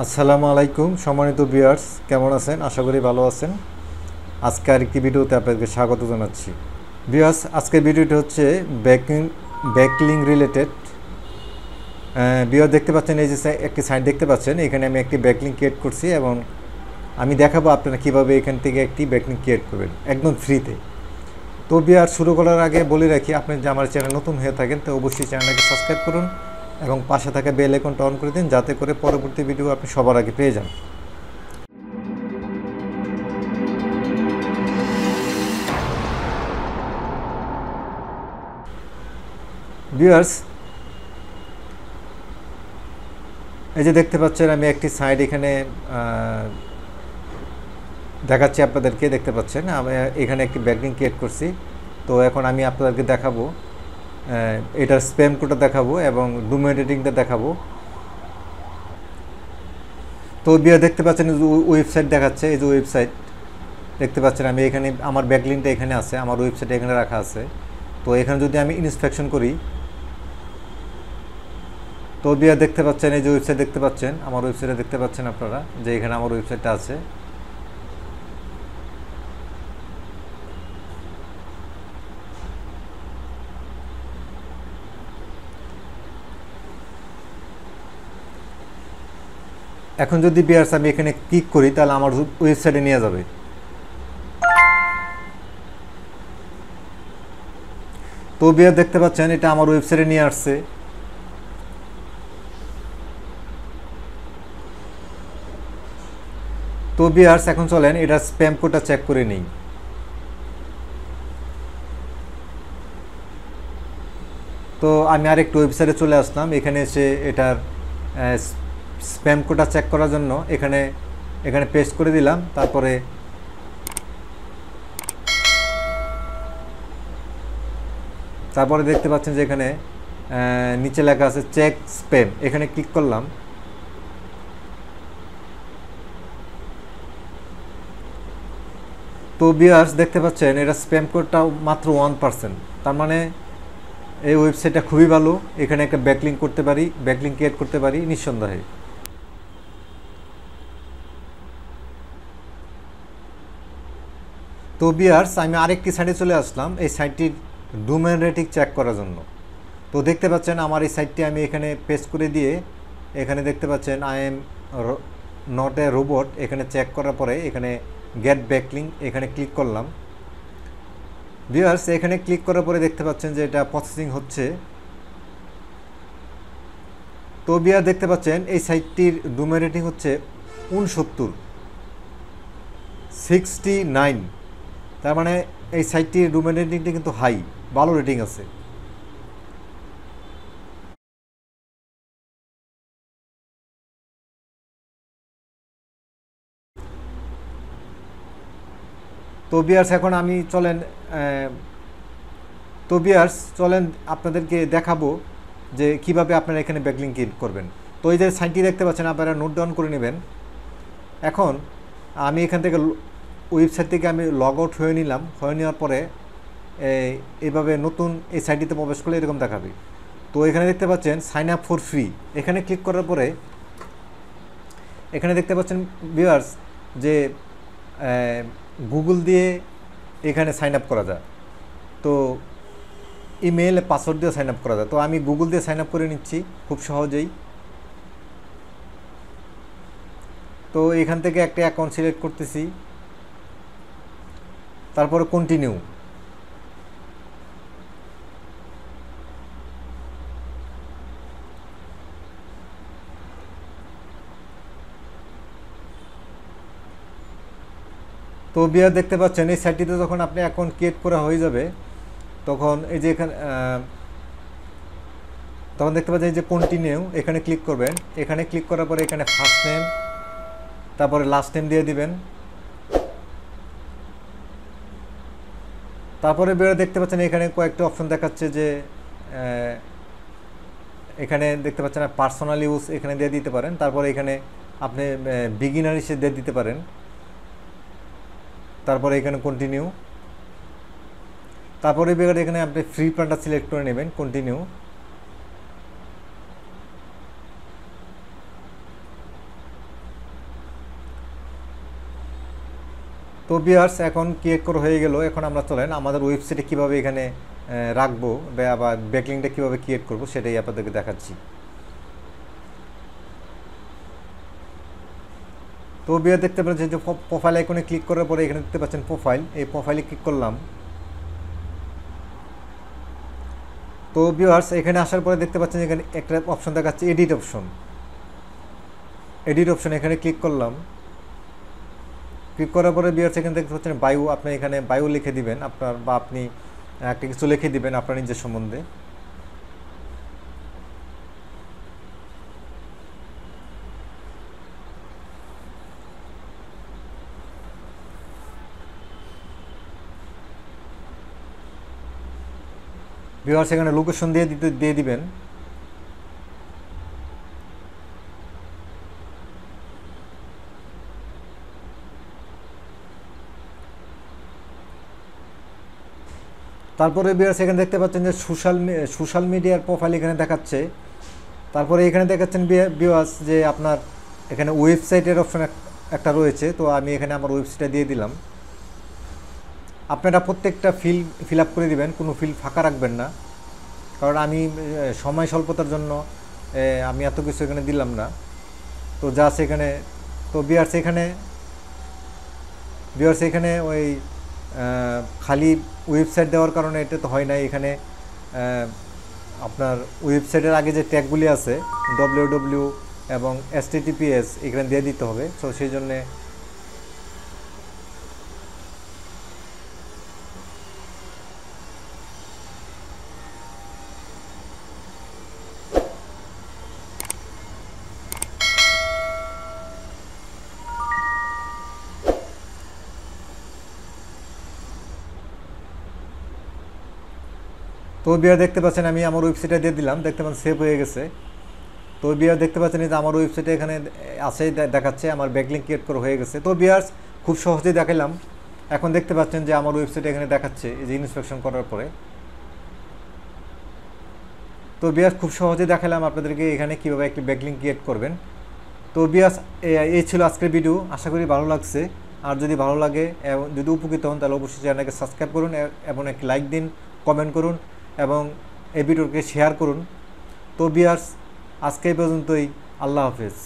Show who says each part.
Speaker 1: আসসালামু আলাইকুম সম্মানিত ভিউয়ার্স, কেমন আছেন? আশা করি ভালো আছেন। আজকে আরেকটি ভিডিওতে আপনাদেরকে স্বাগত জানাচ্ছি। ভিউয়ার্স, আজকের ভিডিওটি হচ্ছে ব্যাকলিং রিলেটেড। ভিউয়ার দেখতে পাচ্ছেন, এই যে একটি সাইট দেখতে পাচ্ছেন, এখানে আমি একটি ব্যাকলিং ক্রিয়েট করছি এবং আমি দেখাবো আপনারা কীভাবে এখান থেকে একটি ব্যাকলিং ক্রিয়েট করবেন একদম ফ্রিতে। তো ভিউয়ার, শুরু করার আগে বলে রাখি, আপনি যদি আমার চ্যানেল নতুন হয়ে থাকেন তো অবশ্যই চ্যানেলটাকে সাবস্ক্রাইব করুন এবং পাশে থাকা বেল আইকনটা অন করে দিন, যাতে করে পরবর্তী ভিডিও আপনি সবার আগে পেয়ে যান। ভিউয়ার্স, এই যে দেখতে পাচ্ছেন, আমি একটি সাইট এখানে দেখাচ্ছি আপনাদেরকে। দেখতে পাচ্ছেন আমি এখানে একটি ব্যাকলিং ক্রিয়েট করছি। তো এখন আমি আপনাদেরকে দেখাবো, এটার স্প্যাম কোডটা দেখাবো এবং ডোমেইন রেটিংটা দেখাবো। তো ভিউয়ার দেখতে পাচ্ছেন, ওয়েবসাইট দেখাচ্ছে, এই যে ওয়েবসাইট দেখতে পাচ্ছেন, আমি এখানে আমার ব্যাকলিংটা এখানে আছে, আমার ওয়েবসাইট এখানে রাখা আছে। তো এখানে যদি আমি ইন্সপেকশন করি, তো ভিউয়ার দেখতে পাচ্ছেন, এই যে ওয়েবসাইট দেখতে পাচ্ছেন, আমার ওয়েবসাইটে দেখতে পাচ্ছেন আপনারা যে এখানে আমার ওয়েবসাইটটা আছে। এখন যদি ভিউয়ার্স আমি এখানে ক্লিক করি, তাহলে আমার ওয়েবসাইটে নিয়ে যাবে। তো ভিউয়ার দেখতে পাচ্ছেন, এটা আমার ওয়েবসাইটে নিয়ে আসছে। তো ভিউয়ার্স, এখন চলেন এটা স্প্যাম কোডটা চেক করে নিই। তো আমি আরেকটু ওয়েবসাইটে চলে আসলাম। এখানে এসে এটার স্প্যাম কোডটা চেক করার জন্য এখানে এখানে পেস্ট করে দিলাম। তারপরে দেখতে পাচ্ছেন যে এখানে নিচে লেখা আছে চেক স্প্যাম, এখানে ক্লিক করলাম। তো ভিউয়ার্স দেখতে পাচ্ছেন, এটা স্প্যাম কোডটা মাত্র 1%। তার মানে এই ওয়েবসাইটটা খুবই ভালো। এখানে একটা ব্যাকলিং করতে পারি, ব্যাকলিং ক্রিয়েট করতে পারি নিঃসন্দেহে। তো ভিউয়ার্স, আমি আরেকটি সাইটে চলে আসলাম, এই সাইটটির ডোমেইন রেটিং চেক করার জন্য। তো দেখতে পাচ্ছেন আমার এই সাইটটি আমি এখানে পেস্ট করে দিয়ে, এখানে দেখতে পাচ্ছেন I am not a robot, এখানে চেক করার পরে এখানে গেট ব্যাকলিং, এখানে ক্লিক করলাম। ভিউয়ার্স, এখানে ক্লিক করার পরে দেখতে পাচ্ছেন যে এটা প্রসেসিং হচ্ছে। তো ভিউয়ার দেখতে পাচ্ছেন এই সাইটটির ডোমেইন রেটিং হচ্ছে 69। তার মানে এই সাইটটির ডোমেইন রেটিংটা কিন্তু হাই, ভালো রেটিং আছে। তো ভিউয়ার্স, এখন আমি চলেন তো ভিউয়ার্স চলেন আপনাদেরকে দেখাবো যে কিভাবে আপনারা এখানে ব্যাকলিং ক্রিয়েট করবেন। তো এই যে সাইটটি দেখতে পাচ্ছেন, আপনারা নোট ডাউন করে নেবেন। এখন আমি এখান থেকে ওয়েবসাইট থেকে আমি লগ আউট হয়ে নিলাম। হয়ে নেওয়ার পরে এইভাবে নতুন এই সাইটটিতে প্রবেশ করলে এরকম দেখাবে। তো এখানে দেখতে পাচ্ছেন সাইন আপ ফর ফ্রি, এখানে ক্লিক করার পরে এখানে দেখতে পাচ্ছেন ভিউয়ার্স যে গুগল দিয়ে এখানে সাইন আপ করা যায়। তো ইমেল পাসওয়ার্ড দিয়ে সাইন আপ করা যায়। তো আমি গুগল দিয়ে সাইন আপ করে নিচ্ছি খুব সহজেই। তো এখান থেকে একটা অ্যাকাউন্ট সিলেক্ট করতেছি, তারপরে কন্টিনিউ। তো ভিউয়ার দেখতে পাচ্ছেন, এই সাইটটিতে যখন আপনি অ্যাকাউন্ট ক্রিয়েট করা হয়ে যাবে, তখন এই যে এখানে তখন দেখতে পাচ্ছেন এই যে কন্টিনিউ, এখানে ক্লিক করবেন। এখানে ক্লিক করার পরে এখানে ফার্স্ট নেম, তারপরে লাস্ট নেম দিয়ে দিবেন। তারপরে ভিউয়ার দেখতে পাচ্ছেন এখানে কয়েকটা অপশন দেখাচ্ছে যে এখানে দেখতে পাচ্ছেন পার্সোনাল ইউজ, এখানে দিয়ে দিতে পারেন। তারপরে এখানে আপনি বিগিনার হিসেবে দিয়ে দিতে পারেন। তারপরে এখানে কন্টিনিউ। তারপরে এখানে আপনি ফ্রি প্ল্যানটা সিলেক্ট করে নেবেন, কন্টিনিউ। তো ভিউয়ার্স এখন ক্রিয়েট করা হয়ে গেল। এখন আমরা চলেন আমাদের ওয়েবসাইটে কীভাবে এখানে রাখবো বা ব্যাকলিংকটা কীভাবে ক্রিয়েট করব সেটাই আপনাদেরকে দেখাচ্ছি। তো ভিউয়ার দেখতে পাচ্ছেন যে প্রোফাইল আইকনে ক্লিক করার পরে এখানে দেখতে পাচ্ছেন প্রোফাইল, এই প্রোফাইলে ক্লিক করলাম। তো ভিউয়ার্স এখানে আসার পরে দেখতে পাচ্ছেন এখানে একটা অপশন দেখাচ্ছে এডিট অপশন। এডিট অপশন এখানে ক্লিক করলাম। ক্লিক করার পরে ভিউয়ার্স এখানে দেখতে পাচ্ছেন বায়ো, আপনি এখানে বায়ো লিখে দিবেন আপনার, বা আপনি একটা কিছু লিখে দিবেন আপনার নিজের সম্বন্ধে। ভিউয়ার্স এখানে লোকেশন দিয়ে দিবেন। তারপরে ভিউয়ার্স এখানে দেখতে পাচ্ছেন যে সোশ্যাল মিডিয়ার প্রোফাইল এখানে দেখাচ্ছে। তারপরে এখানে দেখাচ্ছেন ভিউয়ার্স যে আপনার এখানে ওয়েবসাইটের অপশন একটা রয়েছে। তো আমি এখানে আমার ওয়েবসাইটটা দিয়ে দিলাম। আপনারা প্রত্যেকটা ফিল আপ করে দিবেন, কোনো ফিল ফাঁকা রাখবেন না, কারণ আমি সময় স্বল্পতার জন্য আমি এত কিছু এখানে দিলাম না। তো জাস্ট এখানে তো ভিউয়ার্স এখানে ওই খালি ওয়েবসাইট দেওয়ার কারণে এটা তো হয় না। এখানে আপনার ওয়েবসাইটের আগে যে ট্যাগগুলি আছে www এবং https এখানে দিয়ে দিতে হবে। সো সেই জন্যে তো ভিউয়ার দেখতে পাচ্ছেন আমি আমার ওয়েবসাইটে দিয়ে দিলাম, দেখতে পাচ্ছেন সেভ হয়ে গেছে। তো ভিউয়ার দেখতে পাচ্ছেন যে আমার ওয়েবসাইটে এখানে আছে দেখাচ্ছে আমার ব্যাকলিংক ক্রিয়েট করা হয়ে গেছে। তো ভিউয়ার্স খুব সহজেই দেখালাম। এখন দেখতে পাচ্ছেন যে আমার ওয়েবসাইটে এখানে দেখাচ্ছে এই যে ইনস্পেকশন করার পরে। তো ভিউয়ার্স খুব সহজেই দেখালাম আপনাদেরকে এখানে কীভাবে একটি ব্যাকলিংক ক্রিয়েট করবেন। তো ভিউয়ার্স এই ছিল আজকের ভিডিও, আশা করি ভালো লাগছে। আর যদি ভালো লাগে এবং যদি উপকৃত হন তাহলে অবশ্যই চ্যানেলকে সাবস্ক্রাইব করুন এবং একটি লাইক দিন, কমেন্ট করুন এবং এই ভিডিওকে শেয়ার করুন। তো ভিউয়ার্স আজকে এই পর্যন্তই, আল্লাহ হাফেজ।